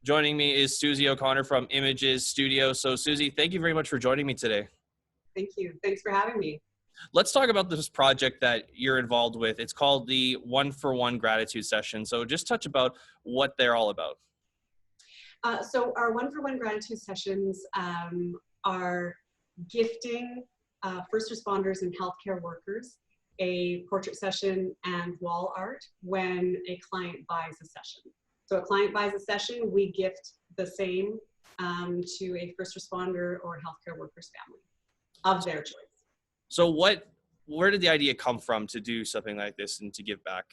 Joining me is Susie O'Connor from Images Studio. So Susie, thank you very much for joining me today. Thank you. Thanks for having me. Let's talk about this project that you're involved with. It's called the One-for-One Gratitude Session. So just touch about what they're all about. So our one-for-one gratitude sessions are gifting first responders and healthcare workers a portrait session and wall art when a client buys a session. So a client buys a session, we gift the same to a first responder or healthcare worker's family of their choice. So where did the idea come from to do something like this and to give back?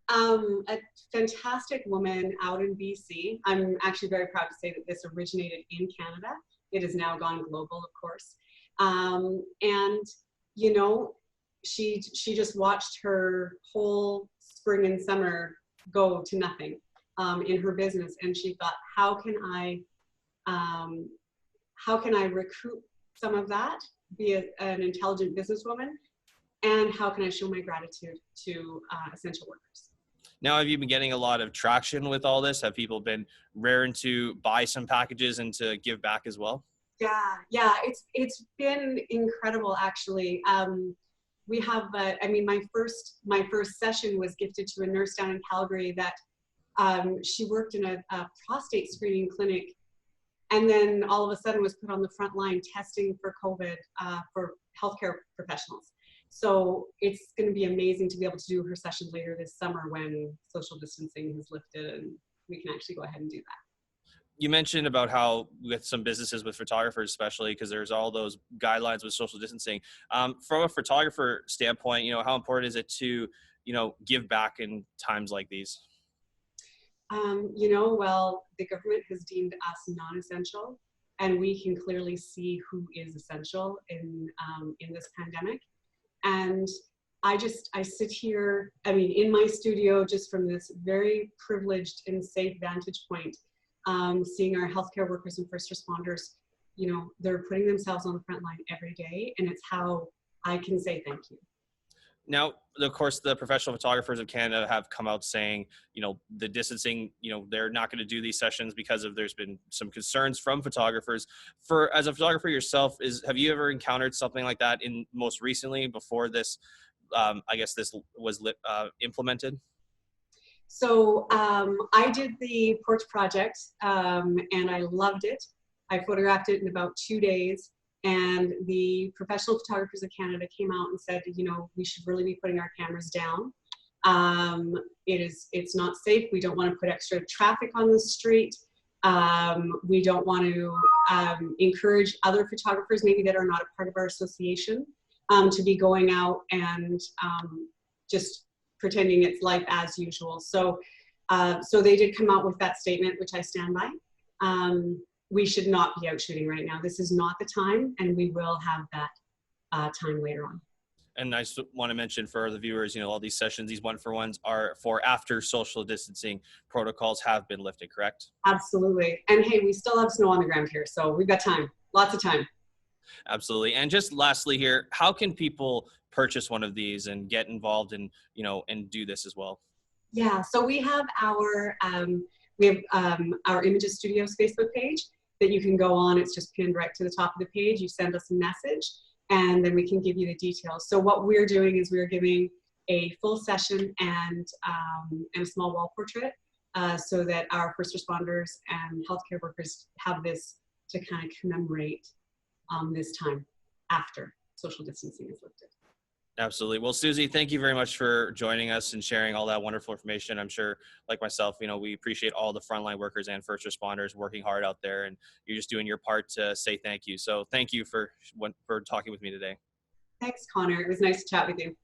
A fantastic woman out in BC. I'm actually very proud to say that this originated in Canada. It has now gone global, of course. And you know, she just watched her whole spring and summer go to nothing in her business, and she thought, how can I recoup some of that, be an intelligent businesswoman, and how can I show my gratitude to essential workers? Now, have you been getting a lot of traction with all this? Have people been raring to buy some packages and to give back as well? Yeah, it's been incredible, actually. We have, I mean, my first session was gifted to a nurse down in Calgary that she worked in a prostate screening clinic, and then all of a sudden was put on the front line testing for COVID for healthcare professionals. So it's going to be amazing to be able to do her session later this summer when social distancing has lifted and we can actually go ahead and do that. You mentioned about how with some businesses with photographers, especially because there's all those guidelines with social distancing. From a photographer standpoint, how important is it to, give back in times like these? Well, the government has deemed us non-essential, and we can clearly see who is essential in this pandemic. And I sit here, in my studio, just from this very privileged and safe vantage point, seeing our healthcare workers and first responders, they're putting themselves on the front line every day, and it's how I can say thank you. Now, of course, the professional photographers of Canada have come out saying, the distancing, they're not going to do these sessions because there's been some concerns from photographers. As a photographer yourself, have you ever encountered something like that most recently before this, this was implemented? So I did the porch project and I loved it. I photographed it in about 2 days. And the Professional Photographers of Canada came out and said, we should really be putting our cameras down. It's not safe. We don't want to put extra traffic on the street. We don't want to encourage other photographers, maybe that are not a part of our association, to be going out and just pretending it's life as usual. So they did come out with that statement, which I stand by. We should not be out shooting right now. This is not the time, and we will have that time later on. And I just want to mention for the viewers, all these sessions, these one-for-ones are for after social distancing protocols have been lifted, correct? Absolutely. And hey, we still have snow on the ground here, so we've got time, lots of time. Absolutely. And just lastly here, how can people purchase one of these and get involved and, and do this as well? Yeah, so we have our Images Studios Facebook page that you can go on. It's just pinned right to the top of the page. You send us a message and then we can give you the details. So what we're doing is we're giving a full session and a small wall portrait so that our first responders and healthcare workers have this to kind of commemorate this time after social distancing is lifted. Absolutely. Well, Susie, thank you very much for joining us and sharing all that wonderful information. I'm sure, like myself, we appreciate all the frontline workers and first responders working hard out there, and you're just doing your part to say thank you. So thank you for talking with me today. Thanks, Connor. It was nice to chat with you.